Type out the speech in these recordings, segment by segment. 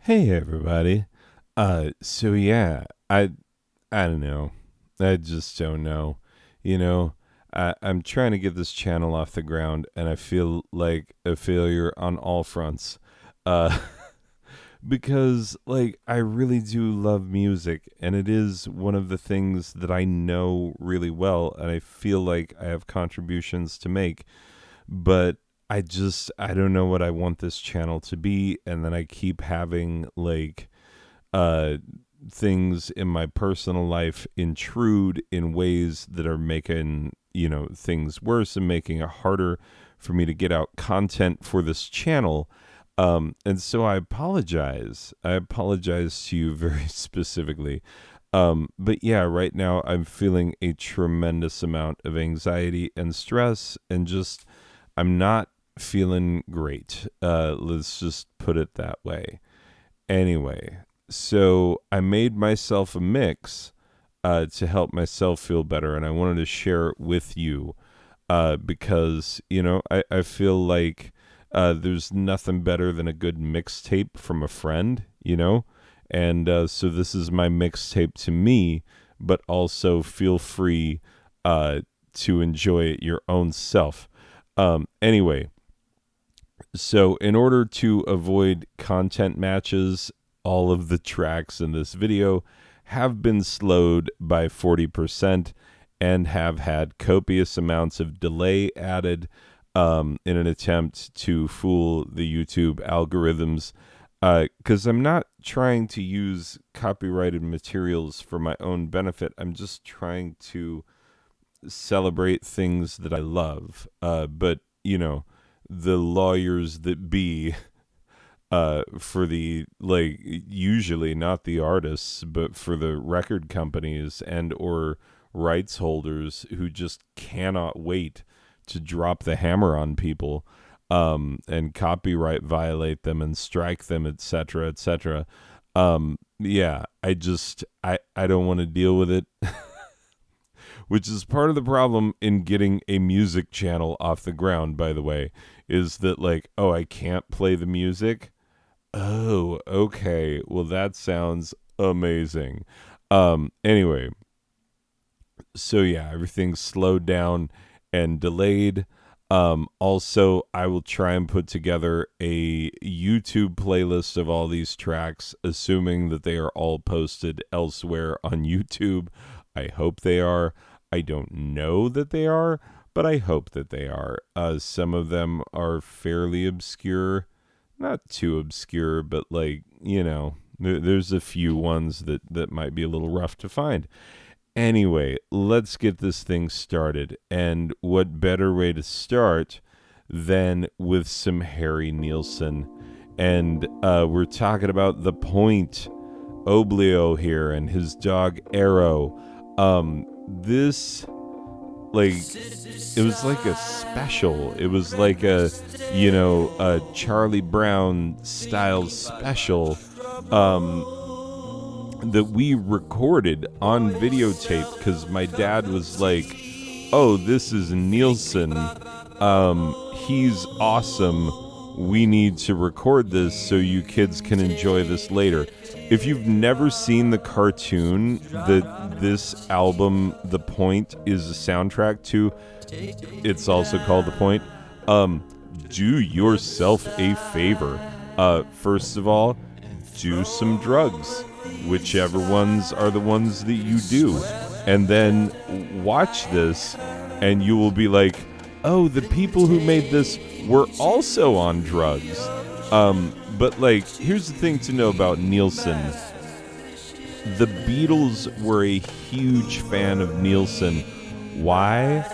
Hey everybody. So yeah, I don't know. I just don't know. You know, I'm trying to get this channel off the ground and I feel like a failure on all fronts. Uh because like I really do love music and it is one of the things that I know really well and I feel like I have contributions to make, but I don't know what I want this channel to be, and then I keep having like uh things in my personal life intrude in ways that are making, things worse and making it harder for me to get out content for this channel. And so I apologize. I apologize to you very specifically. But yeah, right now I'm feeling a tremendous amount of anxiety and stress, and just I'm not feeling great. Let's just put it that way. Anyway, so I made myself a mix to help myself feel better, and I wanted to share it with you because, I feel like there's nothing better than a good mixtape from a friend, And so this is my mixtape to me, but also feel free to enjoy it your own self. Anyway, so in order to avoid content matches, all of the tracks in this video have been slowed by 40% and have had copious amounts of delay added in an attempt to fool the YouTube algorithms. Because I'm not trying to use copyrighted materials for my own benefit. I'm just trying to celebrate things that I love. But, the lawyers that be for the, like, usually not the artists, but for the record companies and or rights holders who just cannot wait to drop the hammer on people and copyright violate them and strike them, etc., etc. Yeah, I don't want to deal with it. Which is part of the problem in getting a music channel off the ground, by the way, is that, like, oh, I can't play the music. Oh, okay. Well, that sounds amazing. Anyway, so yeah, everything's slowed down and delayed. Also, I will try and put together a YouTube playlist of all these tracks, assuming that they are all posted elsewhere on YouTube. I hope they are. I don't know that they are, but I hope that they are. Some of them are fairly obscure, not too obscure, but like, there's a few ones that might be a little rough to find. Anyway, let's get this thing started. And what better way to start than with some Harry Nielsen? And we're talking about The Point, Oblio here, and his dog Arrow. This, like, it was like a special. It was like a Charlie Brown style special that we recorded on videotape because my dad was like, oh, this is Nielsen. He's awesome. We need to record this so you kids can enjoy this later. If you've never seen the cartoon that this album, The Point, is a soundtrack to, it's also called The Point. Do yourself a favor. First of all, do some drugs, whichever ones are the ones that you do, and then watch this, and you will be like, oh, the people who made this were also on drugs. But, like, here's the thing to know about Nielsen. The Beatles were a huge fan of Nielsen. Why?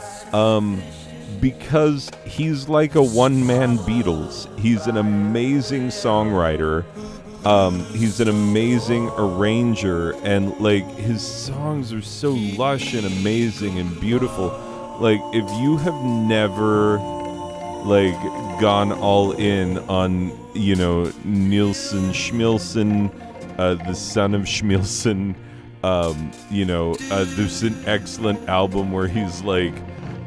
Because he's like a one-man Beatles. He's an amazing songwriter. He's an amazing arranger, and, like, his songs are so lush and amazing and beautiful. Like, if you have never, like, gone all in on, Nielsen Schmilson, the son of Schmilson, there's an excellent album where he's like,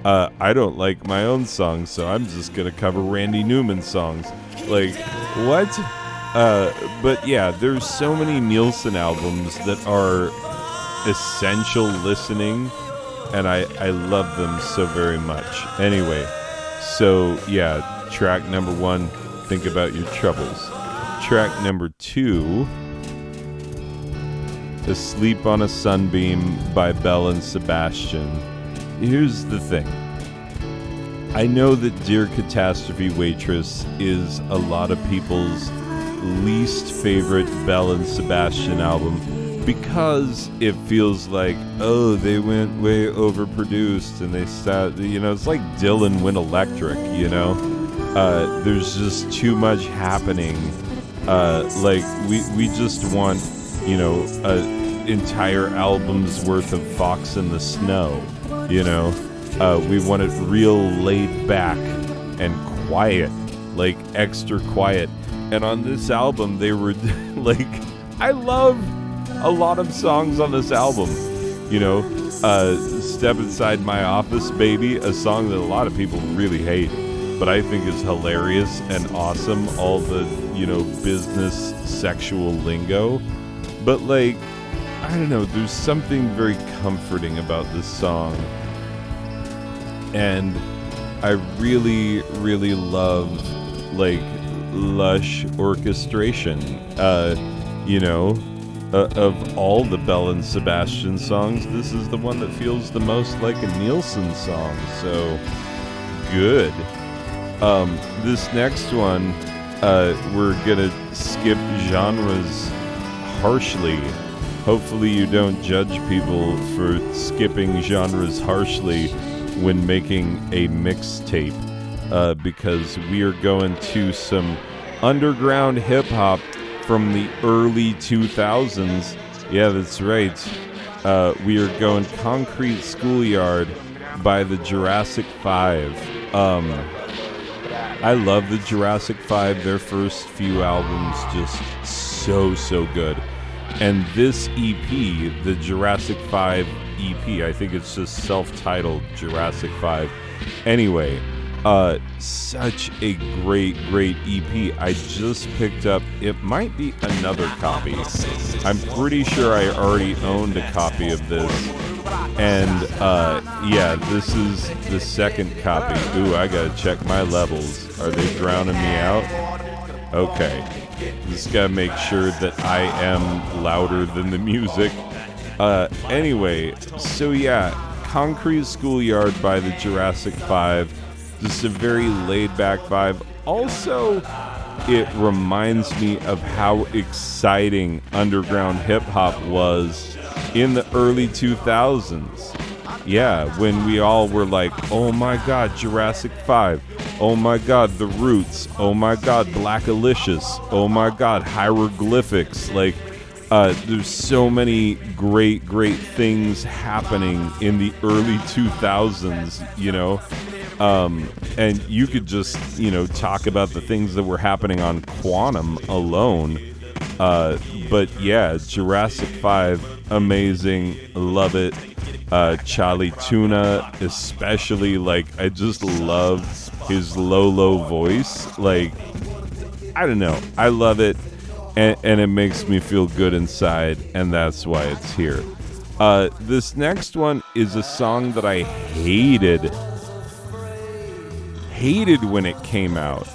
I don't like my own songs, so I'm just gonna cover Randy Newman songs. Like, what? But yeah, there's so many Nielsen albums that are essential listening, and I love them so very much. Anyway, so yeah, track number 1, Think About Your Troubles. Track number 2, Asleep on a Sunbeam by Belle and Sebastian. Here's the thing. I know that Dear Catastrophe Waitress is a lot of people's least favorite Belle and Sebastian album because it feels like, oh, they went way overproduced and they started, it's like Dylan went electric, there's just too much happening. Like we just want, an entire album's worth of Fox in the Snow, we want it real laid back and quiet, like extra quiet. And on this album, they were like, I love a lot of songs on this album. Step Inside My Office, Baby, a song that a lot of people really hate, but I think is hilarious and awesome. All the, business sexual lingo. But like, I don't know, there's something very comforting about this song. And I really, really love, like, lush orchestration, of all the Belle and Sebastian songs. This is the one that feels the most like a Nielsen song, so good. This next one, we're gonna skip genres harshly. Hopefully you don't judge people for skipping genres harshly when making a mixtape. Because we are going to some underground hip-hop from the early 2000s. Yeah, that's right. We are going Concrete Schoolyard by the Jurassic 5. I love the Jurassic 5. Their first few albums just so good. And this EP, the Jurassic 5 EP, I think it's just self-titled Jurassic 5. Anyway, such a great EP. I just picked up, it might be another copy. I'm pretty sure I already owned a copy of this. And, yeah, this is the second copy. Ooh, I gotta check my levels. Are they drowning me out? Okay. Just gotta make sure that I am louder than the music. Anyway, so yeah, Concrete Schoolyard by the Jurassic 5. Just a very laid-back vibe. Also, it reminds me of how exciting underground hip-hop was in the early 2000s. Yeah, when we all were like, oh my god, Jurassic 5. Oh my god, The Roots. Oh my god, Blackalicious. Oh my god, Hieroglyphics. Like, there's so many great things happening in the early 2000s, and you could just, talk about the things that were happening on Quantum alone. But yeah, Jurassic 5, amazing, love it. Charlie Tuna, especially, like, I just love his low voice. Like, I don't know, I love it, and it makes me feel good inside, and that's why it's here. This next one is a song that I hated when it came out,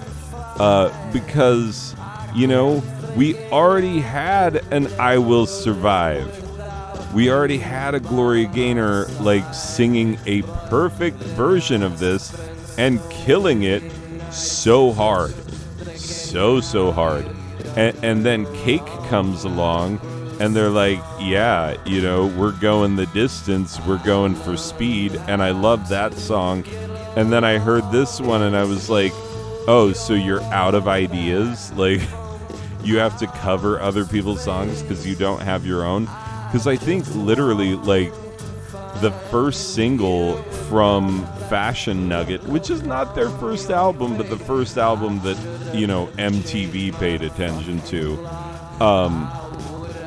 because, we already had an I Will Survive. We already had a Gloria Gaynor, like, singing a perfect version of this and killing it so hard. So hard. And then Cake comes along, and they're like, yeah, we're going the distance, we're going for speed, and I love that song. And then I heard this one, and I was like, oh, so you're out of ideas? Like, you have to cover other people's songs because you don't have your own? Because I think literally, like, the first single from Fashion Nugget, which is not their first album, but the first album that, MTV paid attention to.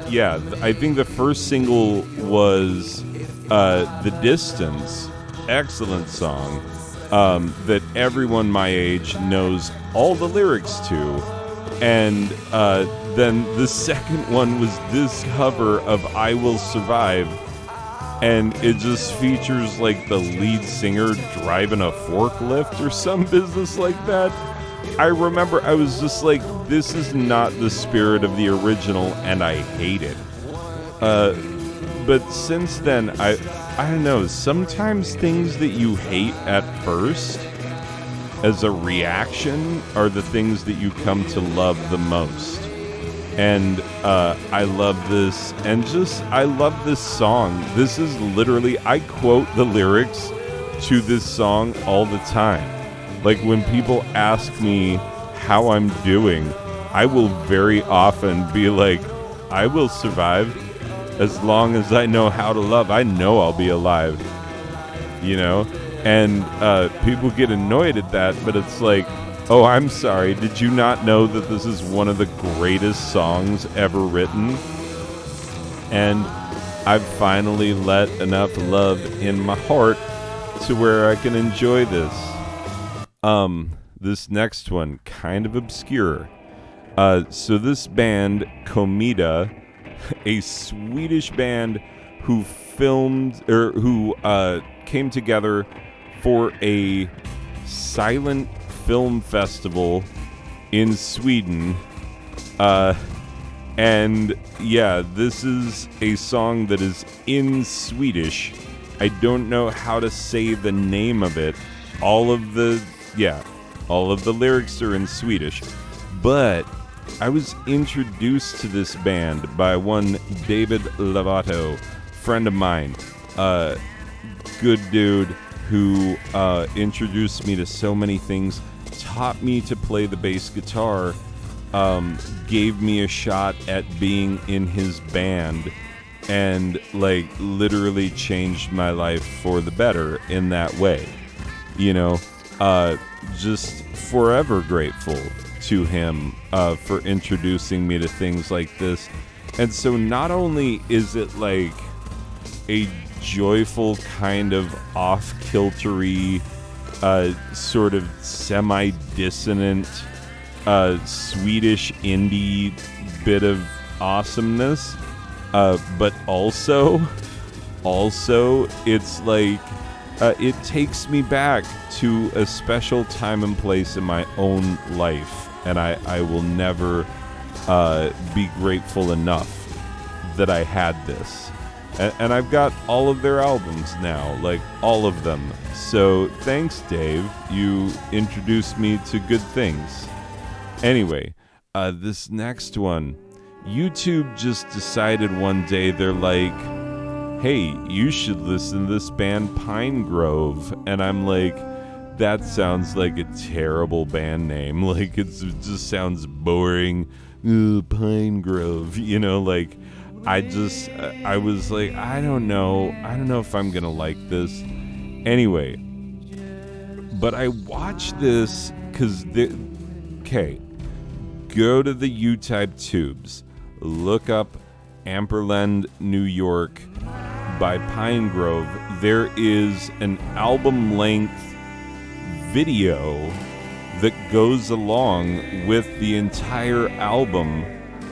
Yeah, I think the first single was The Distance. Excellent song that everyone my age knows all the lyrics to. And then the second one was this cover of I Will Survive. And it just features like the lead singer driving a forklift or some business like that. I remember I was just like, this is not the spirit of the original, and I hate it. But since then, I don't know, sometimes things that you hate at first as a reaction are the things that you come to love the most. And I love this, and I love this song. This is literally, I quote the lyrics to this song all the time. Like when people ask me how I'm doing, I will very often be like, I will survive as long as I know how to love. I know I'll be alive, you know? And people get annoyed at that, but it's like, oh, I'm sorry. Did you not know that this is one of the greatest songs ever written? And I've finally let enough love in my heart to where I can enjoy this. This next one, kind of obscure. So this band, Comida, a Swedish band who came together for a silent film festival in Sweden. And yeah, this is a song that is in Swedish. I don't know how to say the name of it. All of the lyrics are in Swedish. But I was introduced to this band by one David Lavato, friend of mine, good dude who introduced me to so many things, taught me to play the bass guitar, gave me a shot at being in his band, and like literally changed my life for the better in that way. You know, just forever grateful to him for introducing me to things like this. And so not only is it like a joyful kind of off-kiltery, sort of semi-dissonant Swedish indie bit of awesomeness, but also it's like it takes me back to a special time and place in my own life, and I will never be grateful enough that I had this. And I've got all of their albums now, like all of them. So thanks, Dave. You introduced me to good things. Anyway, this next one, YouTube just decided one day, they're like, hey, you should listen to this band Pine Grove. And I'm like, that sounds like a terrible band name. Like, it just sounds boring. Pine Grove, you know, like, I was like, I don't know if I'm gonna like this. Anyway, but I watched this because go to the U-Type Tubes, look up Amperland, New York by Pine Grove. There is an album-length video that goes along with the entire album,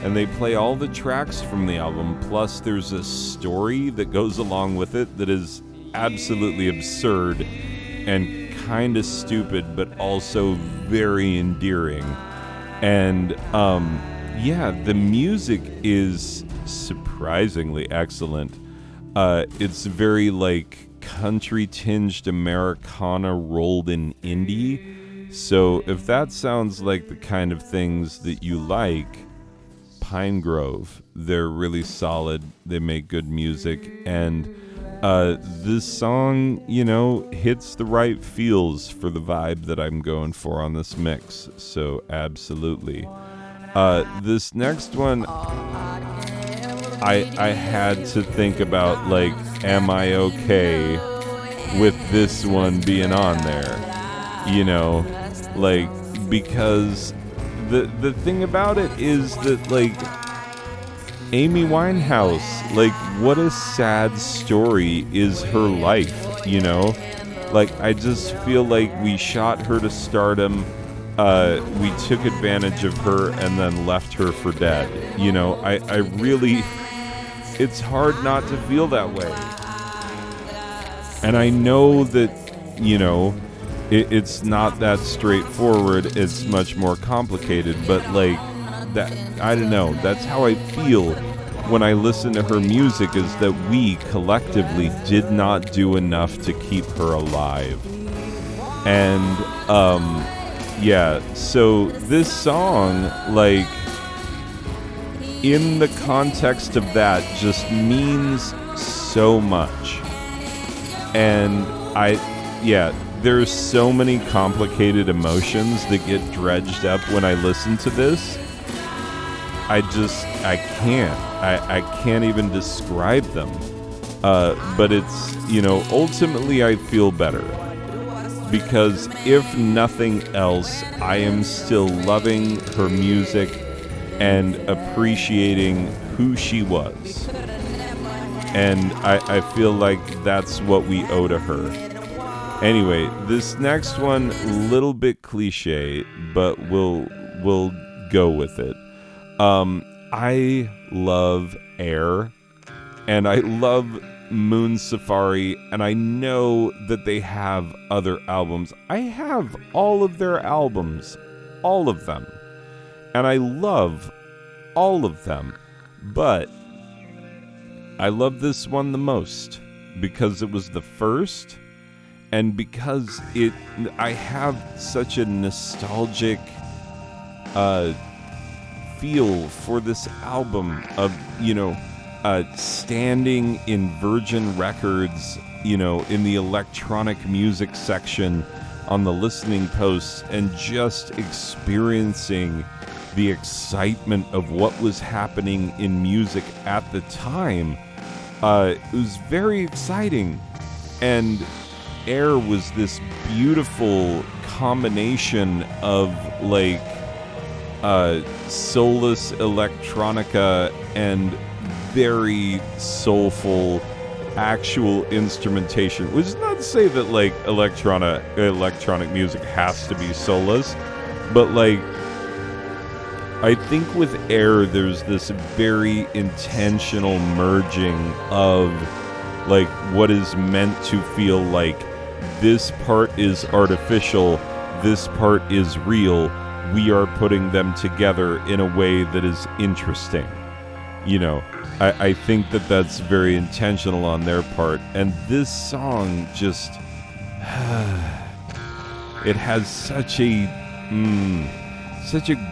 and they play all the tracks from the album, plus there's a story that goes along with it that is absolutely absurd and kind of stupid, but also very endearing. And the music is surprisingly excellent. It's very like country tinged Americana rolled in indie. So if that sounds like the kind of things that you like, Pine Grove, they're really solid. They make good music, and this song, you know, hits the right feels for the vibe that I'm going for on this mix. So absolutely. This next one, I had to think about, like, am I okay with this one being on there? You know, like, because the thing about it is that, like, Amy Winehouse, like, what a sad story is her life, you know? Like, I just feel like we shot her to stardom, we took advantage of her and then left her for dead. You know, I really, it's hard not to feel that way. And I know that, you know, it's not that straightforward. It's much more complicated, but like that, I don't know. That's how I feel when I listen to her music, is that we collectively did not do enough to keep her alive. And, yeah, so this song, like, in the context of that, just means so much. And there's so many complicated emotions that get dredged up when I listen to this. I can't even describe them. But it's, you know, ultimately I feel better. Because if nothing else, I am still loving her music and appreciating who she was. And I feel like that's what we owe to her. Anyway, this next one, a little bit cliche, but we'll go with it. I love Air, and I love Moon Safari, and I know that they have other albums. I have all of their albums, all of them, and I love all of them, but I love this one the most because it was the first, and because I have such a nostalgic feel for this album of, you know, standing in Virgin Records, you know, in the electronic music section on the listening posts, and just experiencing the excitement of what was happening in music at the time. It was very exciting. And Air was this beautiful combination of like soulless electronica and very soulful actual instrumentation, which is not to say that like electronic music has to be soulless, but like I think with Air there's this very intentional merging of like what is meant to feel like this part is artificial, this part is real, we are putting them together in a way that is interesting. You know, I think that that's very intentional on their part. And this song just, it has such a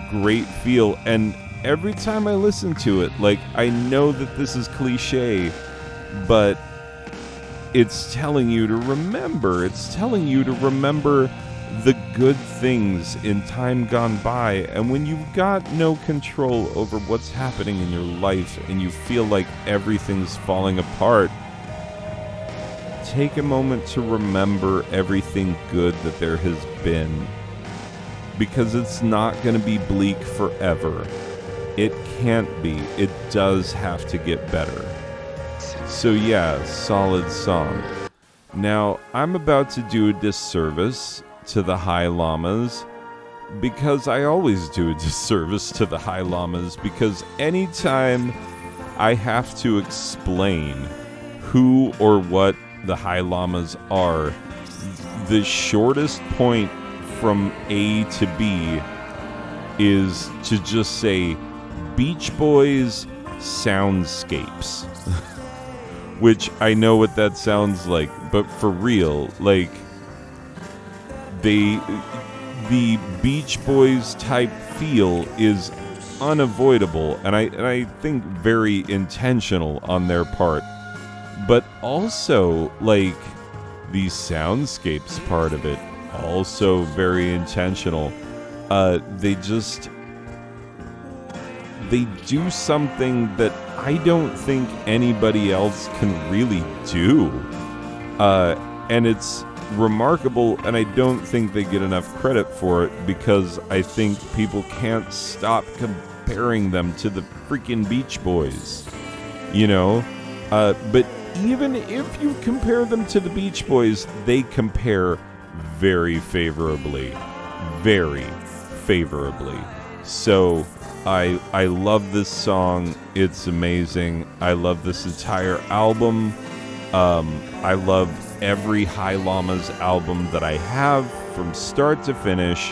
great feel. And every time I listen to it, like, I know that this is cliche, but it's telling you to remember. It's telling you to remember the good things in time gone by. And when you've got no control over what's happening in your life and you feel like everything's falling apart, take a moment to remember everything good that there has been, because it's not going to be bleak forever. It can't be. It does have to get better. So yeah, solid song. Now, I'm about to do a disservice to the High Llamas, because I always do a disservice to the High Llamas, because anytime I have to explain who or what the High Llamas are, the shortest point from A to B is to just say Beach Boys soundscapes. Which I know what that sounds like, but for real, like, the Beach Boys type feel is unavoidable, and I think very intentional on their part. But also, like, the soundscapes part of it, also very intentional. They do something that I don't think anybody else can really do. And it's remarkable, and I don't think they get enough credit for it, because I think people can't stop comparing them to the freaking Beach Boys, you know? But even if you compare them to the Beach Boys, they compare very favorably. Very. favorably. So I love this song. It's amazing. I love this entire album. I love every High Llamas album that I have from start to finish.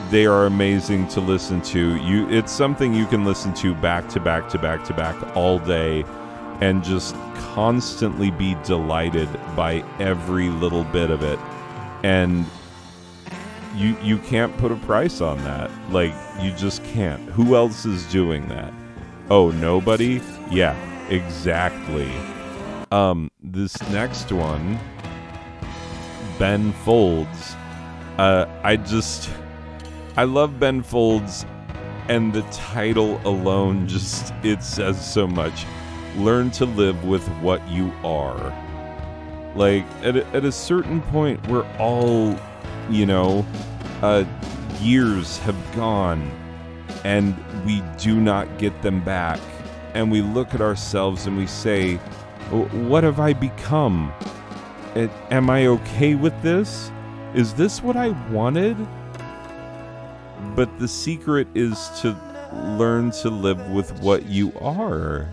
They are amazing to listen to. It's something you can listen to back to back to back to back all day and just constantly be delighted by every little bit of it. And you can't put a price on that. Like, you just can't. Who else is doing that? Oh, nobody? Yeah, exactly. This next one, Ben Folds. I love Ben Folds, and the title alone it says so much. Learn to live with what you are. Like, at a certain point, we're all, years have gone, and we do not get them back. And we look at ourselves and we say, what have I become? Am I okay with this? Is this what I wanted? But the secret is to learn to live with what you are.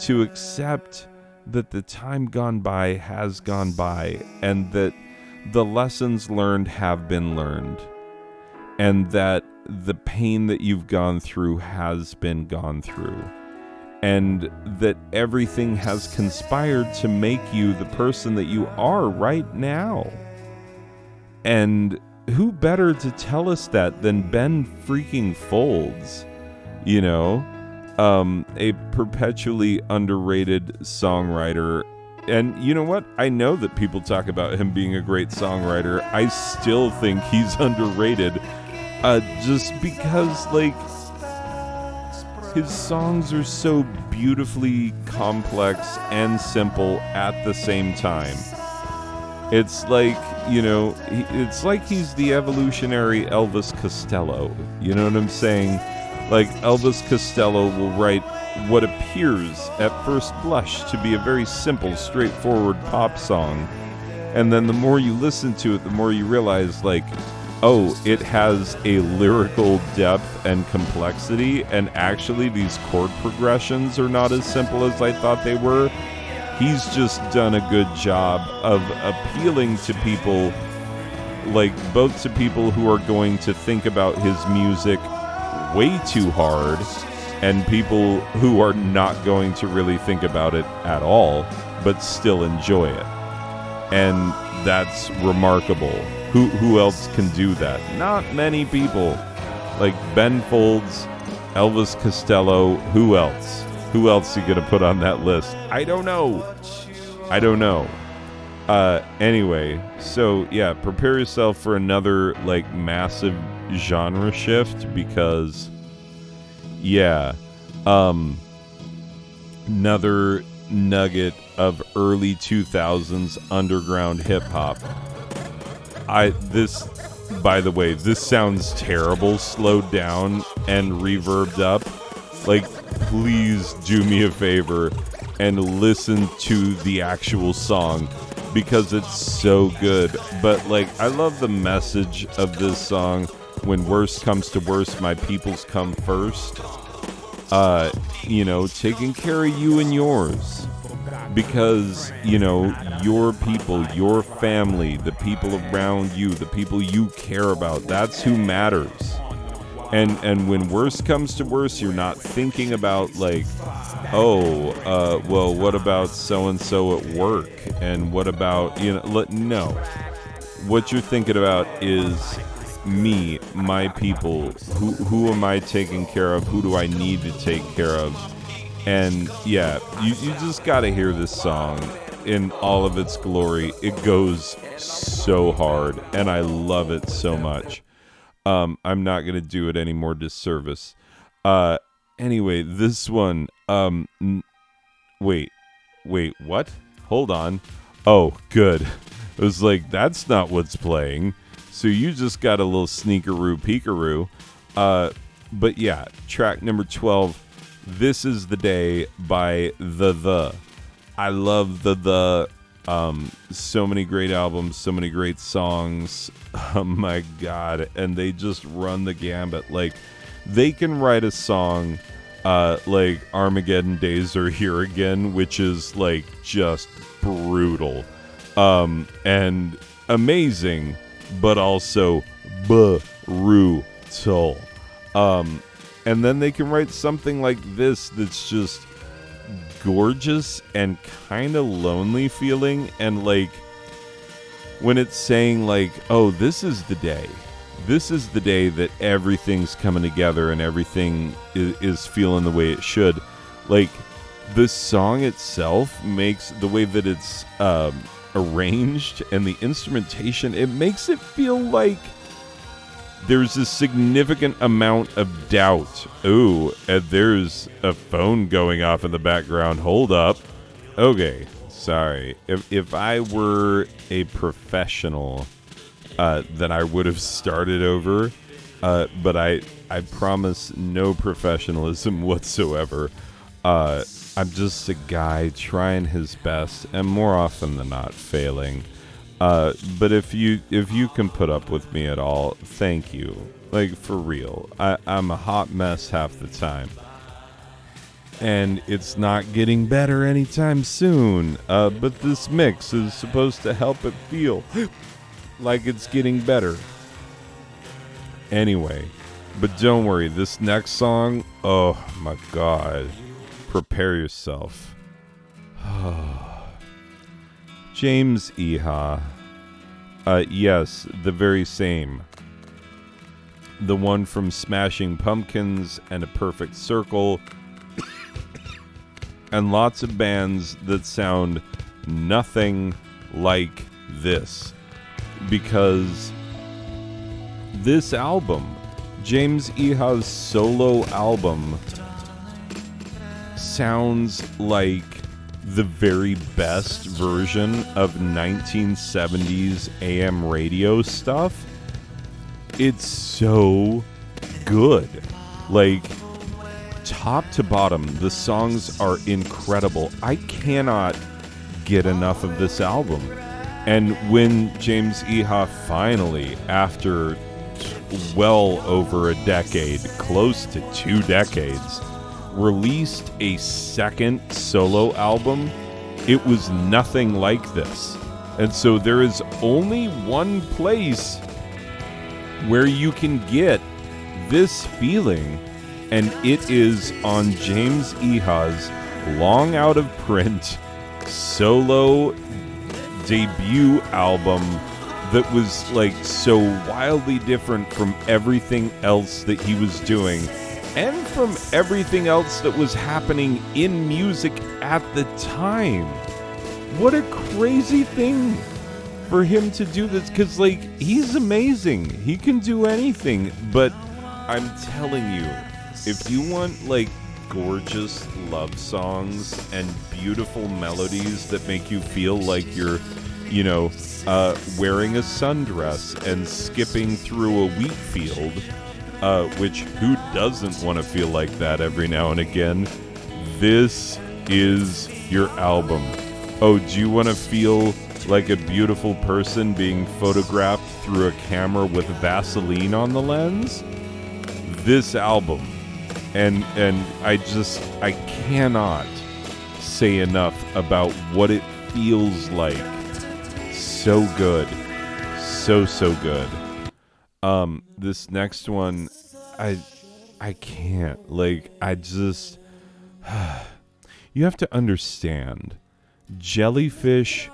To accept that the time gone by has gone by, and that the lessons learned have been learned, and that the pain that you've gone through has been gone through, and that everything has conspired to make you the person that you are right now. And who better to tell us that than Ben freaking Folds? A perpetually underrated songwriter. And you know what? I know that people talk about him being a great songwriter. I still think he's underrated. Just because, his songs are so beautifully complex and simple at the same time. It's like, it's like he's the evolutionary Elvis Costello. You know what I'm saying? Like, Elvis Costello will write what appears at first blush to be a very simple, straightforward pop song. And then the more you listen to it, the more you realize, it has a lyrical depth and complexity, and actually these chord progressions are not as simple as I thought they were. He's just done a good job of appealing to people, both to people who are going to think about his music way too hard, and people who are not going to really think about it at all, but still enjoy it. And that's remarkable. Who else can do that? Not many people. Like Ben Folds, Elvis Costello, who else? Who else are you going to put on that list? I don't know. Anyway, so yeah, prepare yourself for another massive genre shift, because another nugget of early 2000s underground hip hop. By the way, this sounds terrible, slowed down and reverbed up. Please do me a favor and listen to the actual song, because it's so good. But I love the message of this song. When worst comes to worst, my peoples come first. Taking care of you and yours. Because, your people, your family, the people around you, the people you care about, that's who matters. And when worst comes to worst, you're not thinking about what about so-and-so at work? And what about, no. What you're thinking about is me, my people. Who am I taking care of? Who do I need to take care of? And yeah, you just got to hear this song in all of its glory. It goes so hard, and I love it so much. I'm not going to do it any more disservice. Anyway, this one, wait, what? Hold on. Oh, good. It was that's not what's playing. So you just got a little sneakeroo peekaroo. But yeah, track number 12, This Is the Day by The. I love The. So many great albums, so many great songs. Oh my God. And they just run the gambit. Like, they can write a song like Armageddon Days Are Here Again, which is like just brutal and amazing, but also brutal. And then they can write something like this that's just gorgeous and kind of lonely feeling, and like when it's saying like, oh, this is the day that everything's coming together and everything is feeling the way it should. Like, the song itself makes the way that it's arranged and the instrumentation, it makes it feel like there's a significant amount of doubt. Ooh, and there's a phone going off in the background. Hold up. Okay, sorry. If I were a professional, then I would have started over. But I promise no professionalism whatsoever. I'm just a guy trying his best, and more often than not failing. But if you can put up with me at all, thank you. Like, for real. I'm a hot mess half the time. And it's not getting better anytime soon. But this mix is supposed to help it feel like it's getting better. Anyway, but don't worry, this next song, oh my God. Prepare yourself. James Iha. Yes, the very same. The one from Smashing Pumpkins and A Perfect Circle. And lots of bands that sound nothing like this. Because this album, James Iha's solo album, sounds like the very best version of 1970s AM radio stuff. It's so good. Like, top to bottom, the songs are incredible. I cannot get enough of this album. And when James Iha finally, after well over a decade, close to 2 decades, released a second solo album, it was nothing like this. And so there is only one place where you can get this feeling, and it is on James Iha's long out of print solo debut album that was like so wildly different from everything else that he was doing and from everything else that was happening in music at the time. What a crazy thing for him to do this, because like, he's amazing. He can do anything. But I'm telling you, if you want like gorgeous love songs and beautiful melodies that make you feel like you're, you know, wearing a sundress and skipping through a wheat field, which who doesn't want to feel like that every now and again? This is your album. Oh, do you want to feel like a beautiful person being photographed through a camera with Vaseline on the lens? This album. And I cannot say enough about what it feels like. So good. So good. This next one, I can't. Like, I just... You have to understand, Jellyfish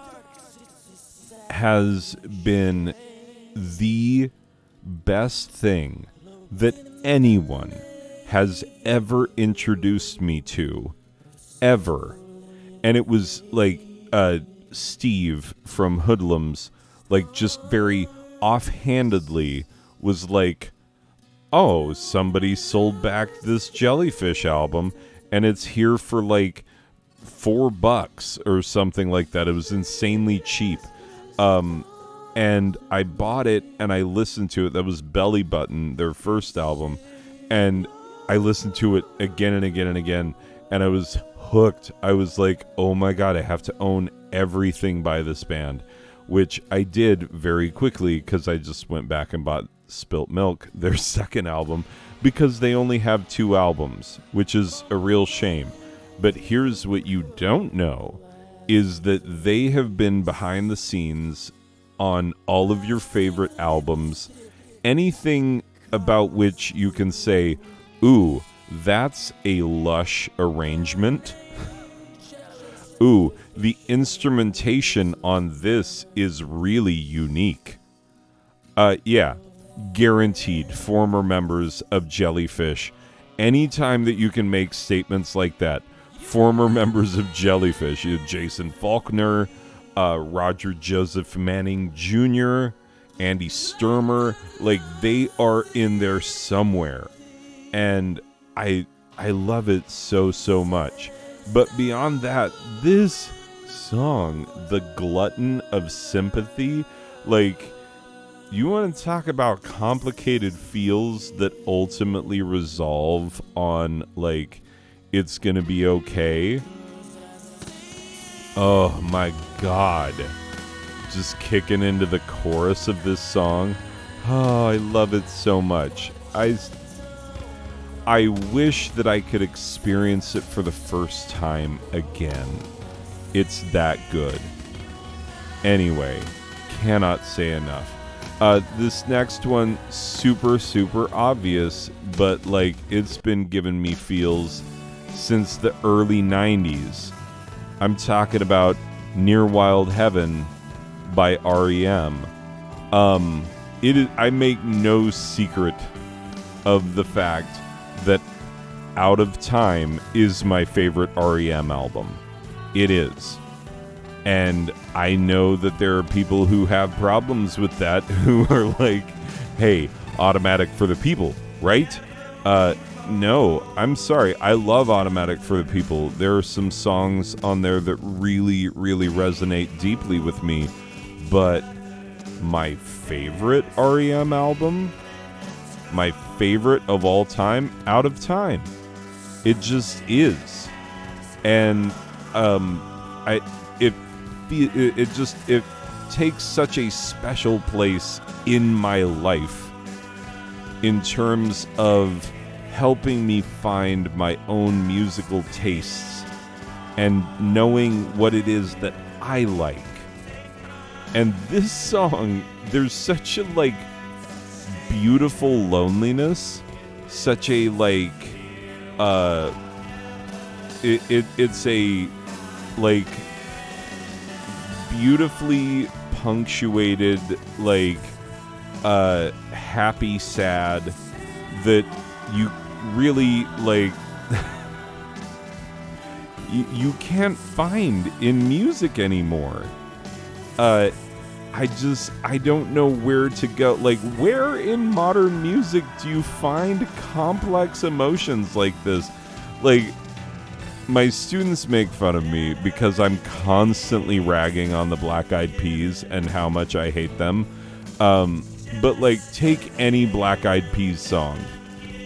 has been the best thing that anyone has ever introduced me to, ever. And it was like Steve from Hoodlums, like, just very offhandedly was like, oh, somebody sold back this Jellyfish album and it's here for like $4 or something like that. It was insanely cheap. And I bought it and I listened to it. That was Belly Button, their first album. And I listened to it again and again and again. And I was hooked. I was like, oh my God, I have to own everything by this band, which I did very quickly because I just went back and bought Spilt Milk, their second album, because they only have 2 albums, which is a real shame. But here's what you don't know, is that they have been behind the scenes on all of your favorite albums. Anything about which you can say, ooh, that's a lush arrangement. Ooh, the instrumentation on this is really unique. Yeah, guaranteed former members of Jellyfish. Anytime that you can make statements like that, former members of Jellyfish, you have Jason Faulkner, Roger Joseph Manning Jr., Andy Sturmer, like they are in there somewhere. And I love it so much. But beyond that, this song, The Glutton of Sympathy, like, you want to talk about complicated feels that ultimately resolve on, like, it's gonna be okay. Oh my God. Just kicking into the chorus of this song. Oh, I love it so much. I wish that I could experience it for the first time again. It's that good. Anyway, cannot say enough. This next one, super obvious, but like it's been giving me feels since the early 90s. I'm talking about Near Wild Heaven by REM. I make no secret of the fact that Out of Time is my favorite REM album. It is. And I know that there are people who have problems with that, who are like, hey, Automatic for the People, right? No, I'm sorry. I love Automatic for the People. There are some songs on there that really resonate deeply with me. But my favorite REM album, my favorite of all time, Out of Time. It just is. And it takes such a special place in my life in terms of helping me find my own musical tastes and knowing what it is that I like. And this song, there's such a like beautiful loneliness, such a like it's a like beautifully punctuated like happy sad that you really like you can't find in music anymore. I don't know where to go. Like, where in modern music do you find complex emotions like this? Like, my students make fun of me because I'm constantly ragging on the Black Eyed Peas and how much I hate them. But, like, take any Black Eyed Peas song.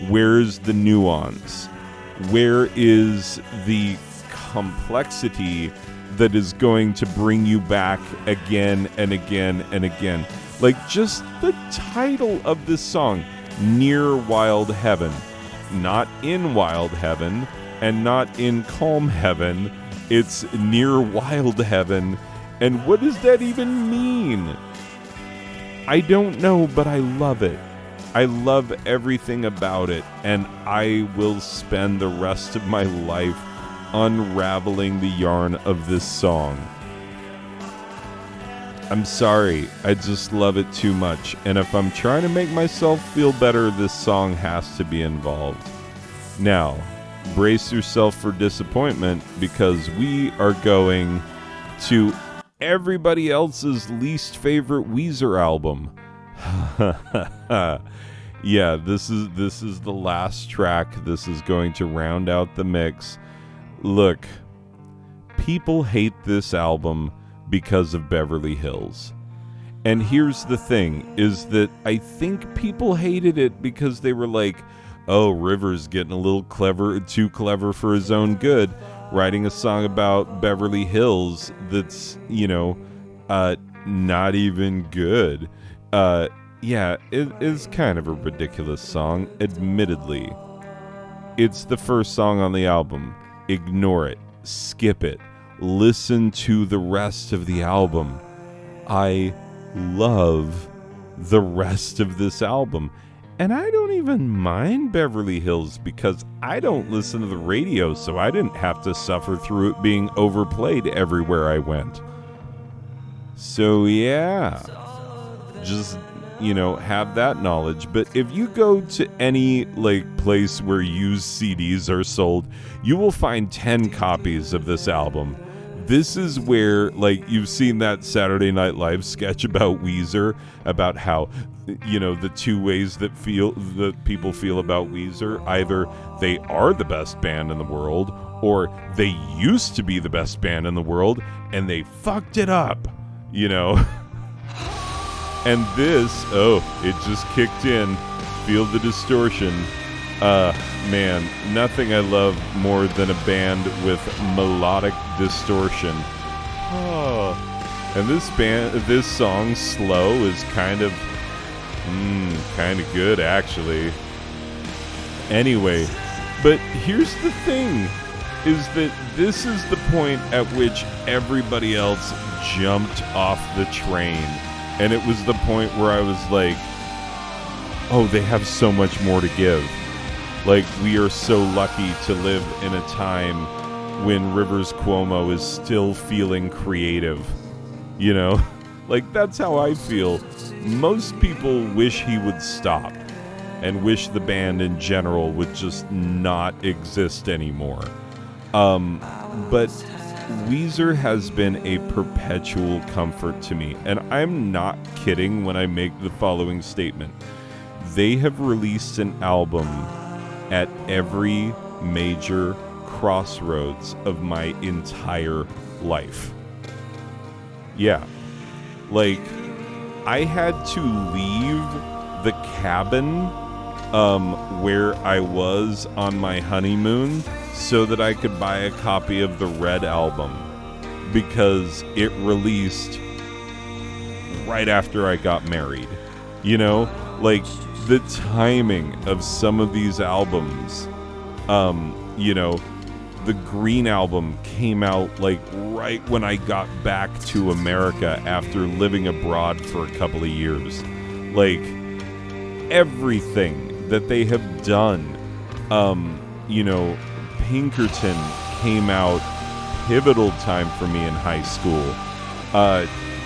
Where's the nuance? Where is the complexity that is going to bring you back again and again and again? Like, just the title of this song, Near Wild Heaven. Not in Wild Heaven and not in Calm Heaven. It's Near Wild Heaven. And what does that even mean? I don't know, but I love it. I love everything about it, and I will spend the rest of my life unraveling the yarn of this song. I'm sorry, I just love it too much, and if I'm trying to make myself feel better, this song has to be involved. Now, brace yourself for disappointment, because we are going to everybody else's least favorite Weezer album. Yeah, this is the last track. This is going to round out the mix. Look, people hate this album because of Beverly Hills. And here's the thing, is that I think people hated it because they were like, oh, Rivers getting a little too clever for his own good. writing a song about Beverly Hills that's, not even good. Yeah, it is kind of a ridiculous song, admittedly. It's the first song on the album. Ignore it. Skip it. Listen to the rest of the album. I love the rest of this album. And I don't even mind Beverly Hills because I don't listen to the radio, so I didn't have to suffer through it being overplayed everywhere I went. So yeah, just, have that knowledge. But if you go to any place where used CDs are sold, you will find 10 copies of this album. This is where, you've seen that Saturday Night Live sketch about Weezer, about how, the two ways that people feel about Weezer. Either they are the best band in the world, or they used to be the best band in the world, and they fucked it up, And this, it just kicked in. Feel the distortion. Man, nothing I love more than a band with melodic distortion. And this song, Slow, is kind of good, actually. Anyway, but here's the thing, is that this is the point at which everybody else jumped off the train. And it was the point where I was like, oh, they have so much more to give. We are so lucky to live in a time when Rivers Cuomo is still feeling creative. That's how I feel. Most people wish he would stop and wish the band in general would just not exist anymore. But Weezer has been a perpetual comfort to me, and I'm not kidding when I make the following statement. They have released an album at every major crossroads of my entire life. Yeah. I had to leave the cabin where I was on my honeymoon so that I could buy a copy of the Red album, because it released right after I got married. The timing of some of these albums, the Green album came out right when I got back to America after living abroad for a couple of years. Everything that they have done, Pinkerton came out pivotal time for me in high school.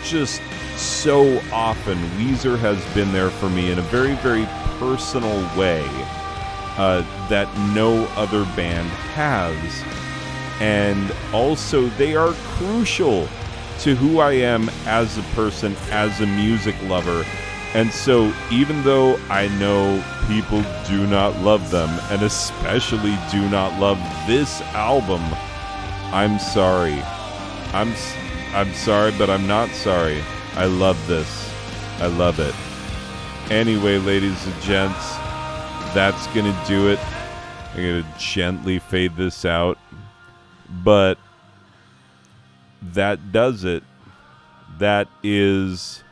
Just so often, Weezer has been there for me in a very, very personal way that no other band has. And also, they are crucial to who I am as a person, as a music lover. And so, even though I know people do not love them, and especially do not love this album, I'm sorry. I'm sorry, but I'm not sorry. I love this. I love it. Anyway, ladies and gents, that's going to do it. I'm going to gently fade this out. But that does it. That is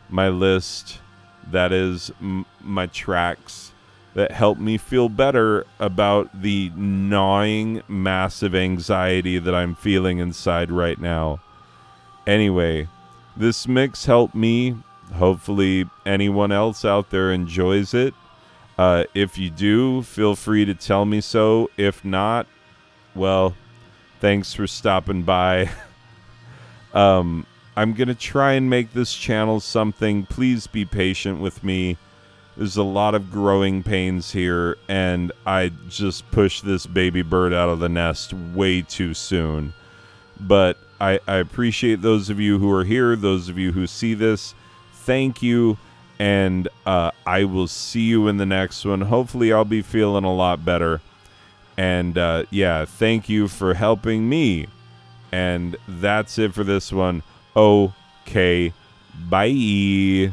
my list. That is my tracks that help me feel better about the gnawing, massive anxiety that I'm feeling inside right now. Anyway, this mix helped me. Hopefully anyone else out there enjoys it. If you do, feel free to tell me so. If not, well, thanks for stopping by. I'm going to try and make this channel something. Please be patient with me. There's a lot of growing pains here, and I just pushed this baby bird out of the nest way too soon. But I appreciate those of you who are here, those of you who see this. Thank you, and I will see you in the next one. Hopefully I'll be feeling a lot better. And yeah, thank you for helping me. And that's it for this one. Okay, bye.